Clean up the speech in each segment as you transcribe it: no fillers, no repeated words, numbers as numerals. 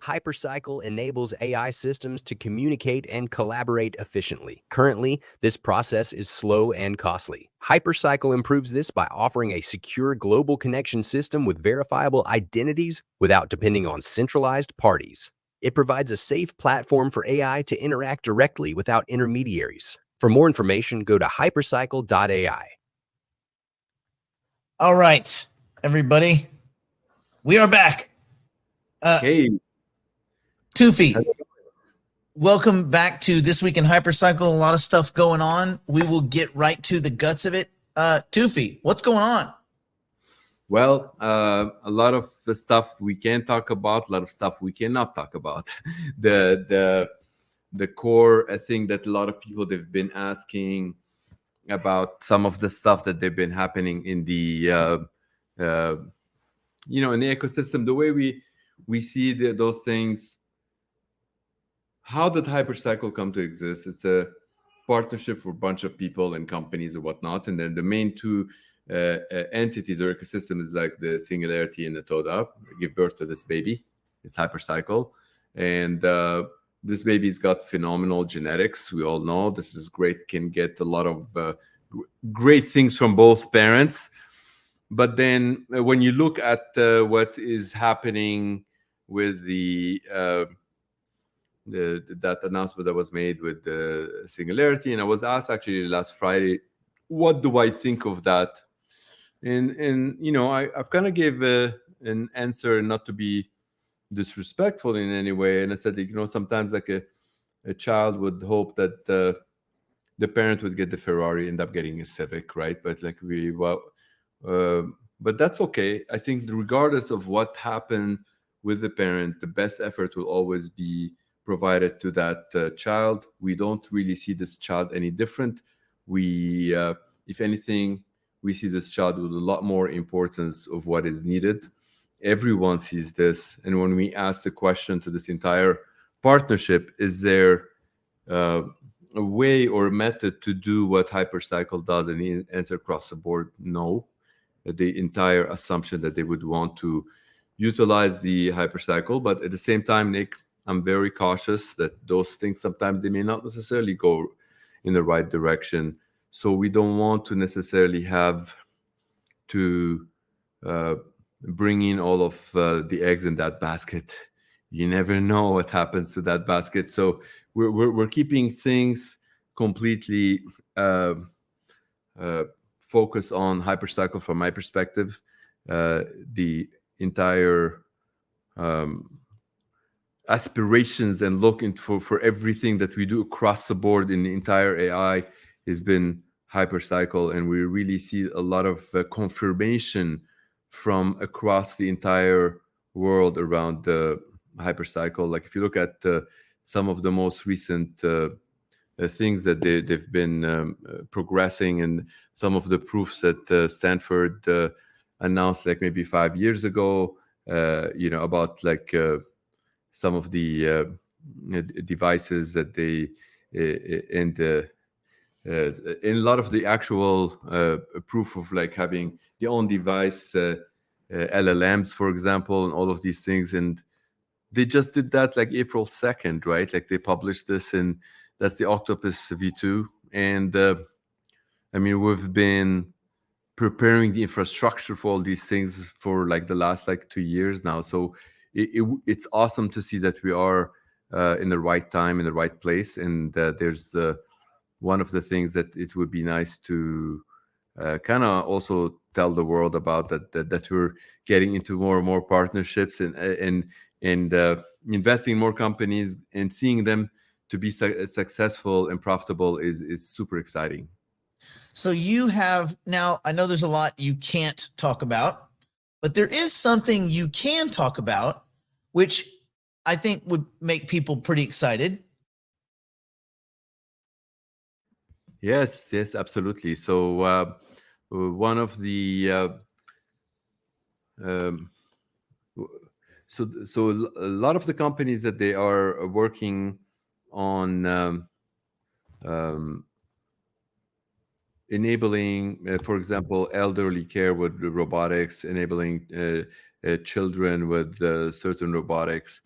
Hypercycle enables AI systems to communicate and collaborate efficiently. Currently, this process is slow and costly. Hypercycle improves this by offering a secure global connection system with verifiable identities without depending on centralized parties. It provides a safe platform for AI to interact directly without intermediaries. For more information, go to hypercycle.ai. All right, everybody, we are back. Hey, Toufii, welcome back to This Week in Hypercycle. A lot of stuff going on. We will get right to the guts of it. Toufii, what's going on? well, a lot of the stuff we can talk about, a lot of stuff we cannot talk about. the core, I think that a lot of people, they've been asking about some of the stuff that they've been happening in the in the ecosystem. The way we see those things. How did Hypercycle come to exist? It's a partnership for a bunch of people and companies and whatnot. And then the main two entities or ecosystem is like the Singularity and the Toda give birth to this baby. It's Hypercycle. And this baby's got phenomenal genetics. We all know this is great, can get a lot of great things from both parents. But then when you look at what is happening with that announcement that was made with the Singularity, and I was asked actually last Friday, what do I think of that? And I've kind of gave an answer, not to be disrespectful in any way, and I said, sometimes like a child would hope that the parent would get the Ferrari, end up getting a Civic, right? But but that's okay. I think regardless of what happened with the parent, the best effort will always be provided to that child. We don't really see this child any different. We, if anything, we see this child with a lot more importance of what is needed. Everyone sees this. And when we ask the question to this entire partnership, is there a way or a method to do what Hypercycle does? And the answer across the board, no. The entire assumption that they would want to utilize the Hypercycle. But at the same time, Nick, I'm very cautious that those things sometimes they may not necessarily go in the right direction. So we don't want to necessarily have to bring in all of the eggs in that basket. You never know what happens to that basket. So we're keeping things completely focused on Hypercycle from my perspective. The entire aspirations and looking for everything that we do across the board in the entire AI has been Hypercycle, and we really see a lot of confirmation from across the entire world around the Hypercycle. Like if you look at some of the most recent things that they've been progressing, and some of the proofs that Stanford announced like maybe 5 years ago, about like some of the devices that they and in a lot of the actual proof of like having the own device, LLMs, for example, and all of these things. And they just did that like April 2nd, right? Like they published this, and that's the Octopus V2. And I mean, we've been preparing the infrastructure for all these things for like the last like 2 years now. So it's awesome to see that we are in the right time, in the right place. And there's one of the things that it would be nice to kind of also tell the world about that we're getting into more and more partnerships and investing in more companies and seeing them to be successful and profitable is super exciting. So you have now, I know there's a lot you can't talk about, but there is something you can talk about, which I think would make people pretty excited. Yes, absolutely. So one of the so a lot of the companies that they are working on enabling, for example, elderly care with robotics, enabling children with certain robotics.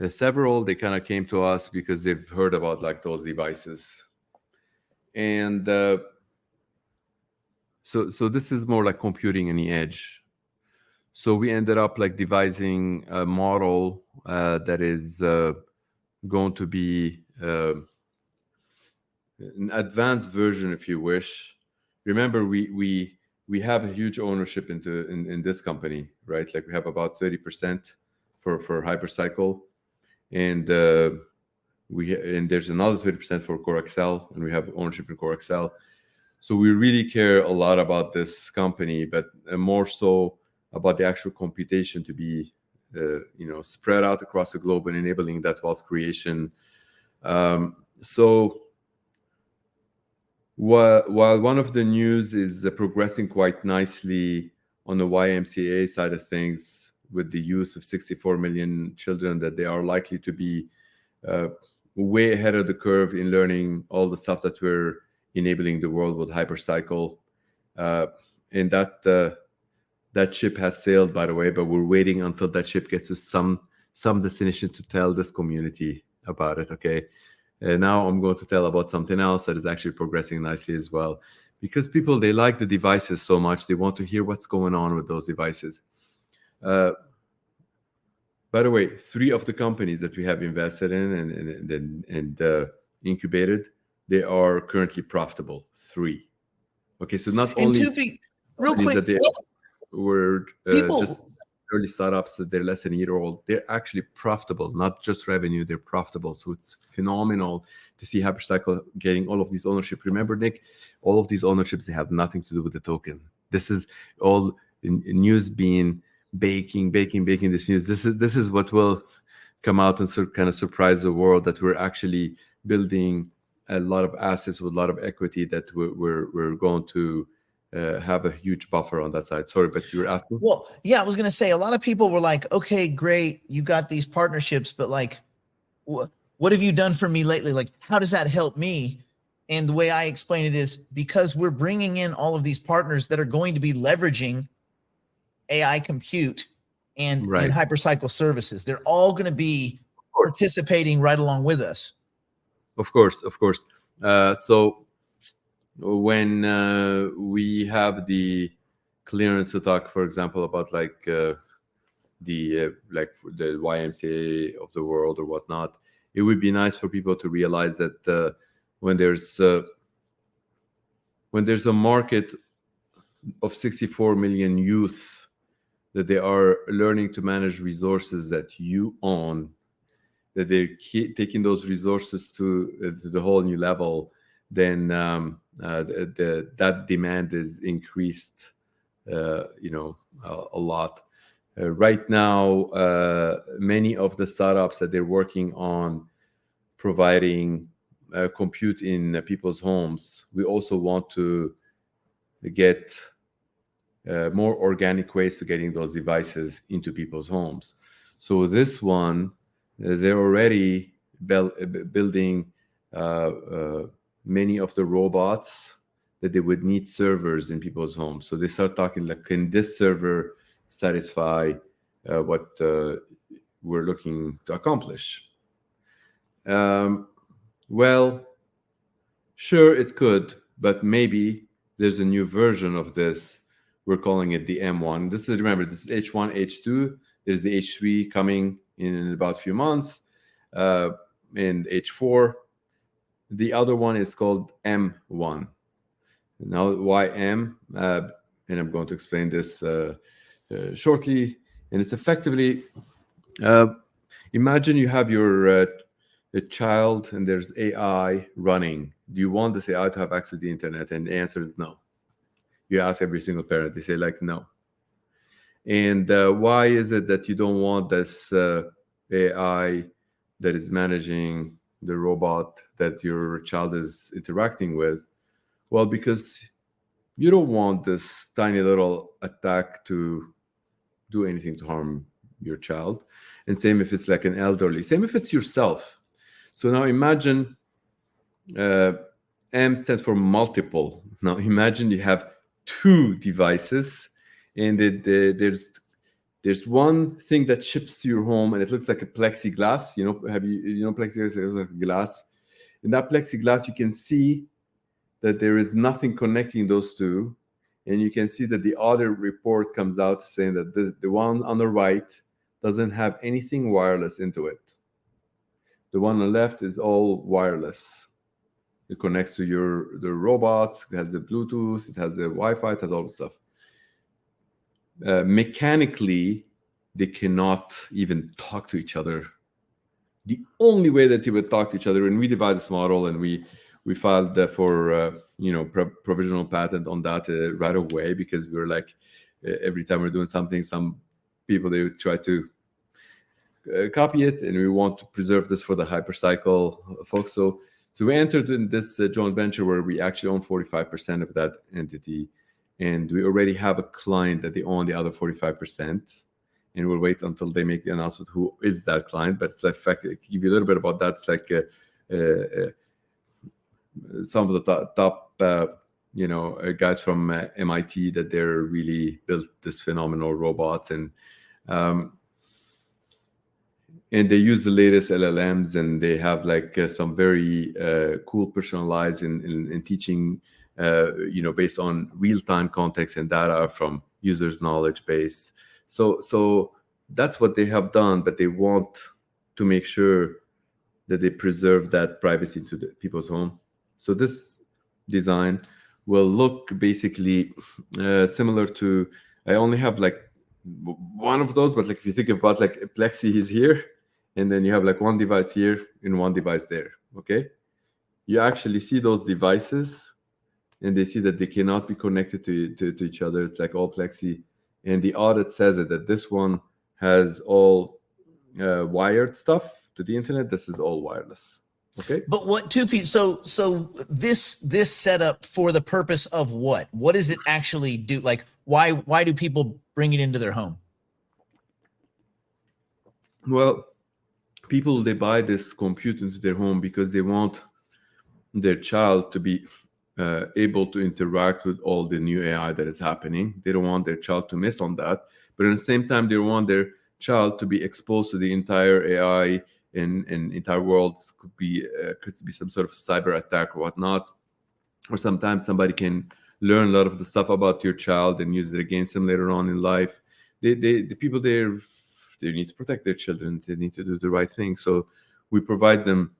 Several, they kind of came to us because they've heard about like those devices. And so this is more like computing in the edge. So we ended up like devising a model that is going to be an advanced version, if you wish. Remember, we have a huge ownership in this company, right? Like we have about 30% for Hypercycle, and and there's another 30% for Core Excel, and we have ownership in Core Excel. So we really care a lot about this company, but more so about the actual computation to be spread out across the globe and enabling that wealth creation. So while one of the news is progressing quite nicely on the YMCA side of things, with the youth of 64 million children, that they are likely to be way ahead of the curve in learning all the stuff that we're enabling the world with Hypercycle. And that ship has sailed, by the way, but we're waiting until that ship gets to some destination to tell this community about it, okay? And now I'm going to tell about something else that is actually progressing nicely as well. Because people, they like the devices so much, they want to hear what's going on with those devices. By the way, 3 of the companies that we have invested in and incubated, they are currently profitable. 3. Okay, so not And only Toufii, real quick, that they were people, just early startups that they're less than a year old, they're actually profitable, not just revenue, they're profitable. So it's phenomenal to see Hypercycle getting all of these ownership. Remember, Nick, all of these ownerships, they have nothing to do with the token. This is all news being baking this news. This is what will come out and kind of surprise the world, that we're actually building a lot of assets with a lot of equity that we're going to have a huge buffer on that side. Sorry, but you were asking? Well, yeah, I was going to say, a lot of people were like, okay, great, you got these partnerships, but like, what have you done for me lately? Like, how does that help me? And the way I explain it is because we're bringing in all of these partners that are going to be leveraging AI compute and Hypercycle services. They're all going to be participating right along with us. Of course. So when we have the clearance to talk, for example, about like the YMCA of the world or whatnot, it would be nice for people to realize that when there's a market of 64 million youth, that they are learning to manage resources that you own, that they're taking those resources to the whole new level, then that demand is increased, a lot. Right now, many of the startups that they're working on providing compute in people's homes, we also want to get more organic ways to getting those devices into people's homes. So this one, they're already building many of the robots that they would need servers in people's homes. So they start talking like, can this server satisfy what we're looking to accomplish? Well, sure, it could, but maybe there's a new version of this. We're calling it the M1. This is H1, H2. There's the H3 coming in about a few months, and H4. The other one is called M1. Now, why M? And I'm going to explain this shortly. And it's effectively, imagine you have your a child and there's AI running. Do you want this AI to have access to the internet? And the answer is no. You ask every single parent, they say like no. And why is it that you don't want this AI that is managing the robot that your child is interacting with? Well, because you don't want this tiny little attack to do anything to harm your child. And same if it's like an elderly, same if it's yourself. So now imagine M stands for multiple. Now imagine you have 2 devices and they there's one thing that ships to your home, and it looks like a plexiglass. Plexiglass is like a glass. In that plexiglass, you can see that there is nothing connecting those two, and you can see that the other report comes out saying that the one on the right doesn't have anything wireless into it. The one on the left is all wireless. It connects to the robots. It has the Bluetooth. It has the Wi-Fi. It has all the stuff. Mechanically, they cannot even talk to each other. The only way that you would talk to each other, and we devised this model, and we filed for provisional patent on that right away, because we were like, every time we're doing something, some people, they would try to copy it, and we want to preserve this for the hypercycle folks. So we entered in this joint venture where we actually own 45% of that entity, and we already have a client that they own the other 45%, and we'll wait until they make the announcement who is that client. But it's like, to give you a little bit about that, it's like some of the top guys from MIT, that they're really built this phenomenal robots, and they use the latest LLMs, and they have like some very cool personalized in teaching, based on real-time context and data from users' knowledge base. So that's what they have done, but they want to make sure that they preserve that privacy to the people's home. So this design will look basically similar to, I only have like one of those, but like if you think about like a Plexi is here, and then you have like one device here and one device there, okay? You actually see those devices, and they see that they cannot be connected to each other. It's like all Plexi. And the audit says that this one has all wired stuff to the internet. This is all wireless, okay? But what, Toufii, so this setup for the purpose of what? What does it actually do? Like, why do people bring it into their home? Well, people, they buy this compute into their home because they want their child to be able to interact with all the new AI that is happening. They don't want their child to miss on that, but at the same time, they want their child to be exposed to the entire AI and entire world. Could be some sort of cyber attack or whatnot, or sometimes somebody can learn a lot of the stuff about your child and use it against them later on in life. The people there, they need to protect their children. They need to do the right thing. So we provide them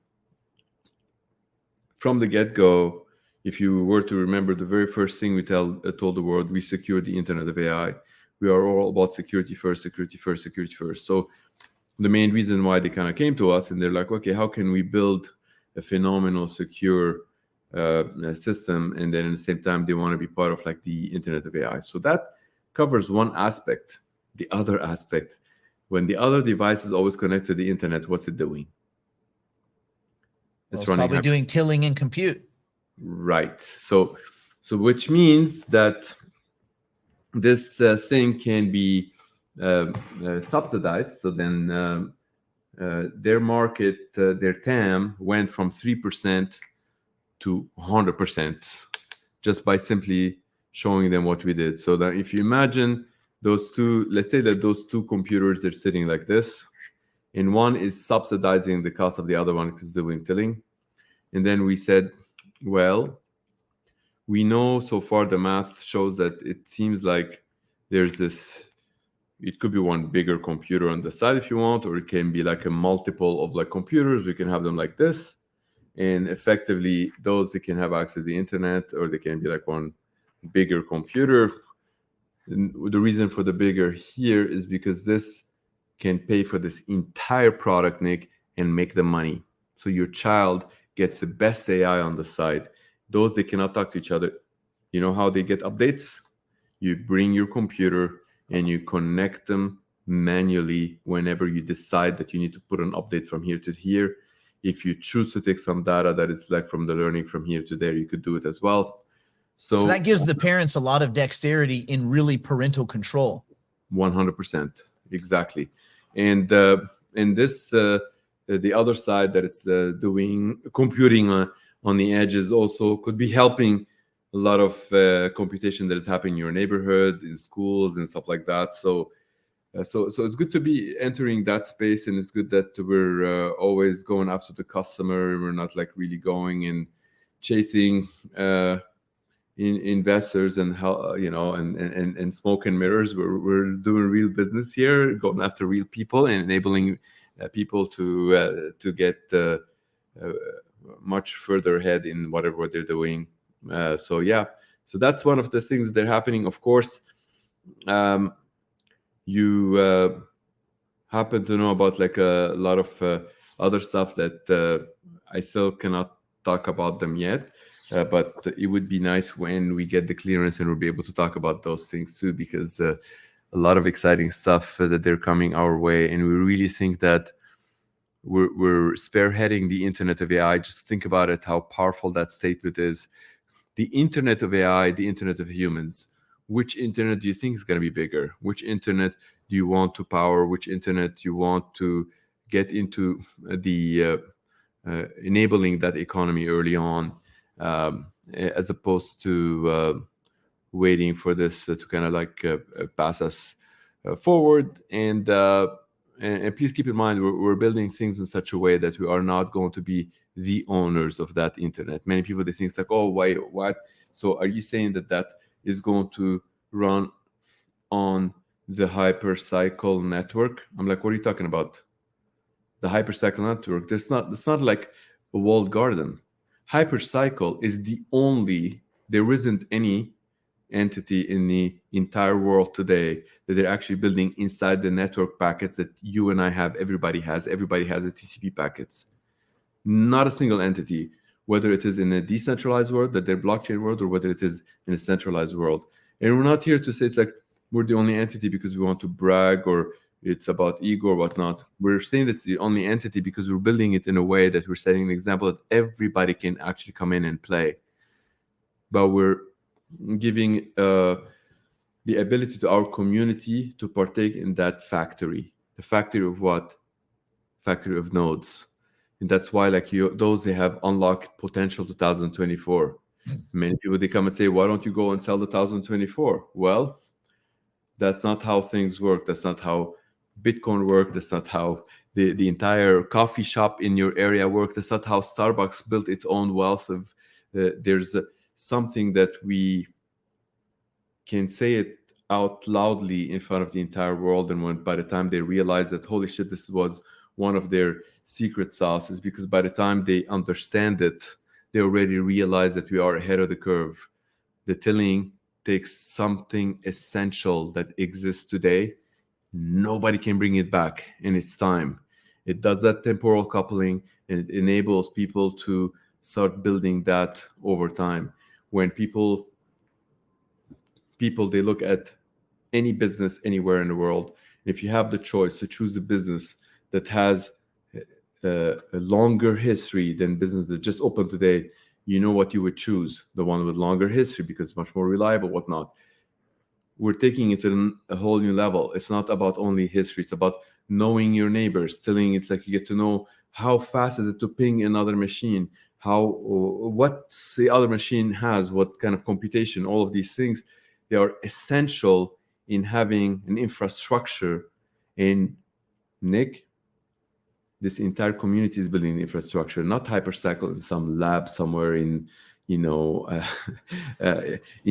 from the get-go. If you were to remember, the very first thing we told the world, we secure the internet of AI. We are all about security first, security first, security first. So the main reason why they kind of came to us, and they're like, okay, how can we build a phenomenal, secure system? And then at the same time, they want to be part of like the internet of AI. So that covers one aspect. The other aspect, when the other device is always connected to the internet, what's it doing? It's probably doing tilling and compute. Right. So which means that this thing can be subsidized. So then their market, their TAM went from 3% to 100% just by simply showing them what we did. So that if you imagine those two, let's say that those two computers, they're sitting like this, and one is subsidizing the cost of the other one because they're doing tilling. And then we said, well, we know so far the math shows that it seems like there's this, it could be one bigger computer on the side if you want, or it can be like a multiple of like computers. We can have them like this. And effectively, those, they can have access to the internet, or they can be like one bigger computer. And the reason for the bigger here is because this can pay for this entire product, Nick, and make the money. So your child gets the best AI on the side. Those, they cannot talk to each other. You know how they get updates? You bring your computer and you connect them manually whenever you decide that you need to put an update from here to here. If you choose to take some data that is like from the learning from here to there, you could do it as well. So that gives the parents a lot of dexterity in really parental control. 100%, exactly. And this, the other side that it's doing computing on the edges also could be helping a lot of computation that is happening in your neighborhood, in schools and stuff like that. So So it's good to be entering that space, and it's good that we're always going after the customer. We're not like really going and chasing investors and how and smoke and mirrors. We're doing real business here, going after real people and enabling people to get much further ahead in whatever they're doing. So that's one of the things that are happening. Of course, you happen to know about like a lot of other stuff that I still cannot talk about them yet. But it would be nice when we get the clearance and we'll be able to talk about those things too, because a lot of exciting stuff that they're coming our way. And we really think that we're spearheading the Internet of AI. Just think about it, how powerful that statement is. The Internet of AI, the Internet of humans. Which Internet do you think is going to be bigger? Which Internet do you want to power? Which Internet you want to get into the enabling that economy early on, as opposed to waiting for this to kind of like pass us forward. And please keep in mind, we're building things in such a way that we are not going to be the owners of that Internet. Many people, they think it's like, oh, wait, what? So are you saying that is going to run on the hypercycle network? I'm like, what are you talking about? The hypercycle network. It's not like a walled garden. Hypercycle is there isn't any entity in the entire world today that they're actually building inside the network packets that you and I have. Everybody has a TCP packets. Not a single entity, whether it is in a decentralized world, that they're blockchain world, or whether it is in a centralized world. And we're not here to say it's like we're the only entity because we want to brag, or it's about ego or whatnot. We're saying that's the only entity because we're building it in a way that we're setting an example that everybody can actually come in and play. But we're giving the ability to our community to partake in that factory. The factory of what? Factory of nodes. And that's why they have unlocked potential 2024. Many people, they come and say, why don't you go and sell the 2024? Well, that's not how things work. That's not how Bitcoin work. That's not how the entire coffee shop in your area work. That's not how Starbucks built its own wealth of there's something that we can say it out loudly in front of the entire world, and by the time they realize that, holy shit, this was one of their secret sauces, because by the time they understand it, they already realize that we are ahead of the curve. The tilling takes something essential that exists today. Nobody can bring it back, and it's time. It does that temporal coupling, and it enables people to start building that over time. When people they look at any business anywhere in the world, if you have the choice to choose a business that has a longer history than business that just opened today, you know what you would choose, the one with longer history, because it's much more reliable, whatnot. We're taking it to a whole new level. It's not about only history. It's about knowing your neighbors. It's like you get to know how fast is it to ping another machine, what the other machine has, what kind of computation, all of these things. They are essential in having an infrastructure. And Nick, this entire community is building infrastructure, not hypercycle in some lab somewhere in in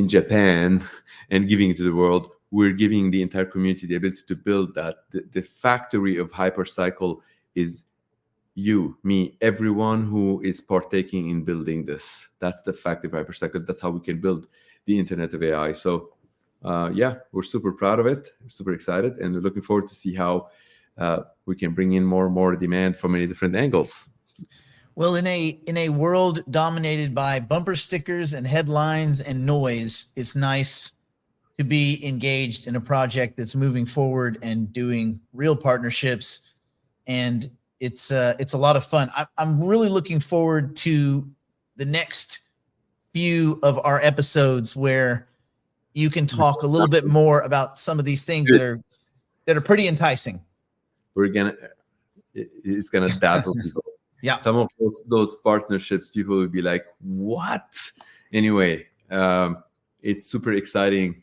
Japan and giving it to the world. We're giving the entire community the ability to build that. The factory of hypercycle is you, me, everyone who is partaking in building this. That's the factory of hypercycle. That's how we can build the Internet of AI. So we're super proud of it. We're super excited, and we're looking forward to see how we can bring in more and more demand from many different angles. Well, in a world dominated by bumper stickers and headlines and noise, it's nice to be engaged in a project that's moving forward and doing real partnerships. And it's a lot of fun. I'm really looking forward to the next few of our episodes where you can talk a little bit more about some of these things that are pretty enticing. It's gonna dazzle people. Yeah. Some of those partnerships, people will be like, what? Anyway, it's super exciting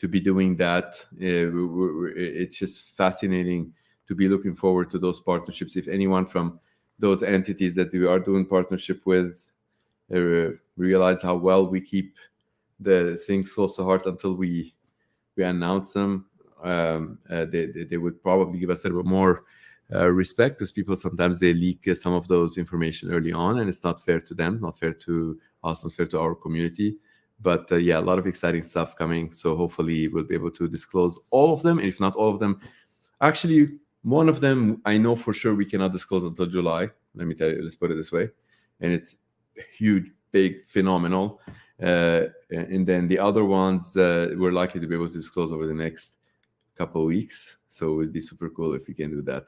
to be doing that. It's just fascinating to be looking forward to those partnerships. If anyone from those entities that we are doing partnership with realize how well we keep the things close to heart until we announce them, they would probably give us a little bit more respect, because people sometimes they leak some of those information early on, and it's not fair to them, not fair to us, not fair to our community. But yeah, a lot of exciting stuff coming. So hopefully we'll be able to disclose all of them. And if not all of them, actually, one of them I know for sure we cannot disclose until July. Let me tell you, let's put it this way. And it's huge, big, phenomenal. And then the other ones we're likely to be able to disclose over the next couple of weeks. So it would be super cool if we can do that.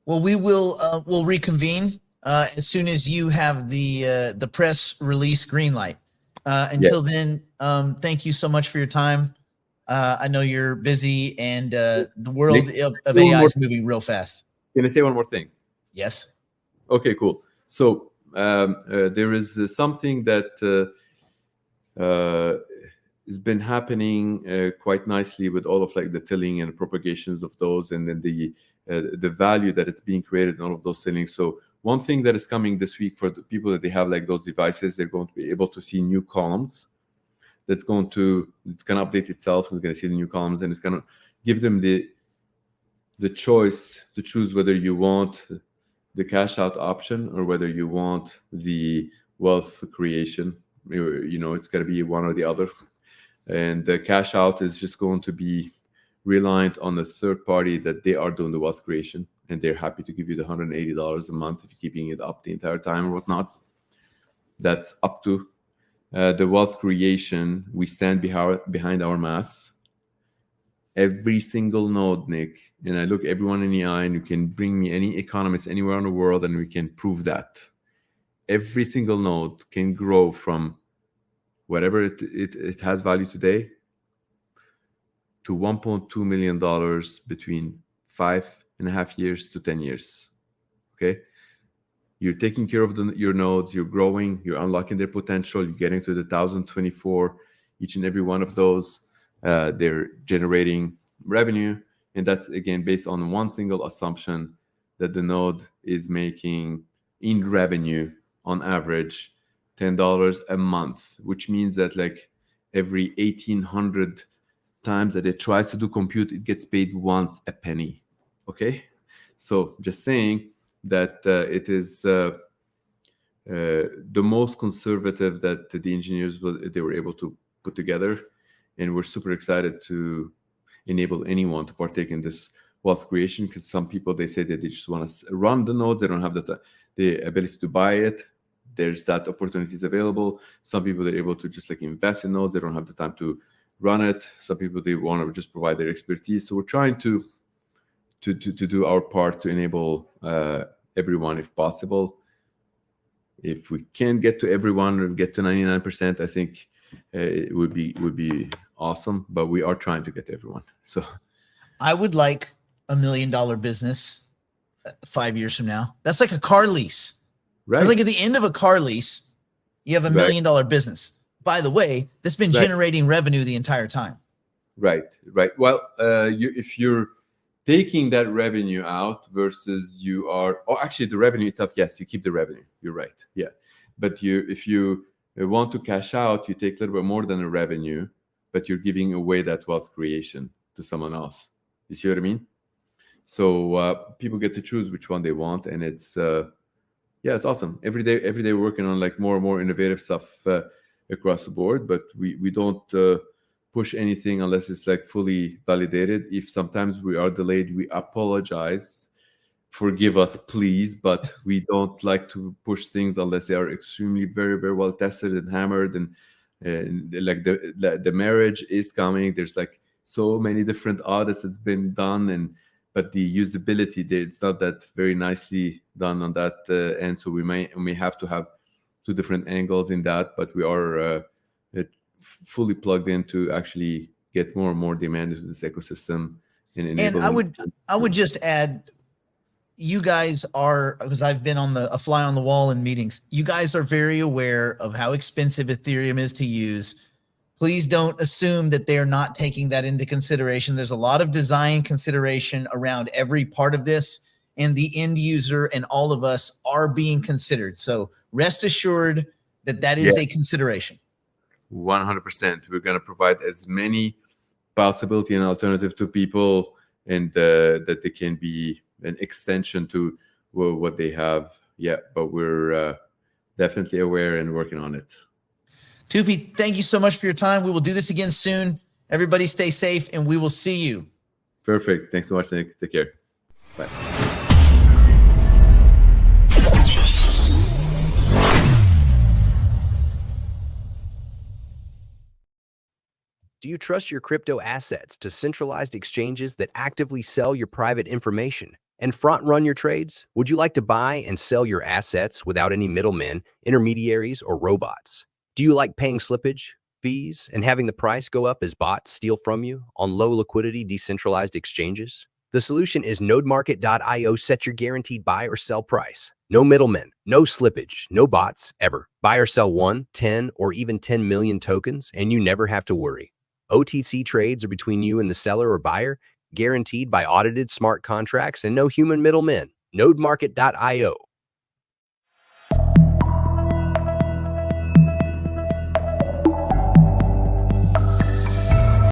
Well, we will we'll reconvene as soon as you have the press release green light. Until then, thank you so much for your time. I know you're busy, and the world of AI is moving real fast. Can I say one more thing? Yes. Okay, cool. So there is something that has been happening quite nicely with all of like the tilling and propagations of those, and then the value that it's being created in all of those tillings. So one thing that is coming this week for the people that they have like those devices, they're going to be able to see new columns. It's going to update itself, and it's going to see the new columns, and it's going to give them the choice to choose whether you want the cash out option or whether you want the wealth creation. It's going to be one or the other. And the cash out is just going to be reliant on the third party that they are doing the wealth creation, and they're happy to give you the $180 a month if you're keeping it up the entire time or whatnot. That's up to the wealth creation. We stand behind our math. Every single node, Nick, and I look everyone in the eye, and you can bring me any economist anywhere in the world, and we can prove that. Every single node can grow from whatever it has value today to $1.2 million between 5.5 years to 10 years. Okay, you're taking care of your nodes, you're growing, you're unlocking their potential, you're getting to the 1,024. Each and every one of those, they're generating revenue, and that's again based on one single assumption that the node is making in revenue on average $10 a month, which means that like every 1,800 times that it tries to do compute, it gets paid once a penny. Okay, so just saying that it is the most conservative that the engineers they were able to put together, and we're super excited to enable anyone to partake in this wealth creation, because some people, they say that they just want to run the nodes, they don't have the ability to buy it. There's that opportunities available. Some people are able to just like invest in nodes, they don't have the time to run it. Some people, they want to just provide their expertise. So we're trying to do our part to enable everyone if possible. If we can get to everyone or get to 99%, I think it would be awesome. But we are trying to get to everyone. So I would like $1 million business 5 years from now. That's like a car lease. right. It's like at the end of a car lease, you have $1 million business. By the way, that's been generating revenue the entire time. Right. Well, if you're taking that revenue out versus actually the revenue itself, yes, you keep the revenue. You're right. Yeah. But if you want to cash out, you take a little bit more than the revenue, but you're giving away that wealth creation to someone else. You see what I mean? So people get to choose which one they want, and it's it's awesome. Every day we're working on like more and more innovative stuff across the board, but we don't push anything unless it's like fully validated. If sometimes we are delayed, we apologize. Forgive us, please, but we don't like to push things unless they are extremely very, very well tested and hammered. And like the marriage is coming. There's like so many different audits that's been done, but the usability, it's not that very nicely done on that end. So we may have to have two different angles in that, but we are fully plugged in to actually get more and more demand into this ecosystem. And I would just add, you guys are, because I've been on a fly on the wall in meetings, you guys are very aware of how expensive Ethereum is to use. please don't assume that they're not taking that into consideration. There's a lot of design consideration around every part of this, and the end user and all of us are being considered. So rest assured that that is a consideration. 100%. We're going to provide as many possibility and alternative to people, and that they can be an extension to what they have. Yeah, but we're definitely aware and working on it. Toufii, thank you so much for your time. We will do this again soon. Everybody stay safe, and we will see you. Perfect. Thanks so much, Nick. Take care. Bye. Do you trust your crypto assets to centralized exchanges that actively sell your private information and front-run your trades? Would you like to buy and sell your assets without any middlemen, intermediaries, or robots? Do you like paying slippage, fees, and having the price go up as bots steal from you on low-liquidity decentralized exchanges? The solution is nodemarket.io. Set your guaranteed buy or sell price. No middlemen, no slippage, no bots, ever. Buy or sell 1, 10, or even 10 million tokens, and you never have to worry. OTC trades are between you and the seller or buyer, guaranteed by audited smart contracts and no human middlemen. Nodemarket.io.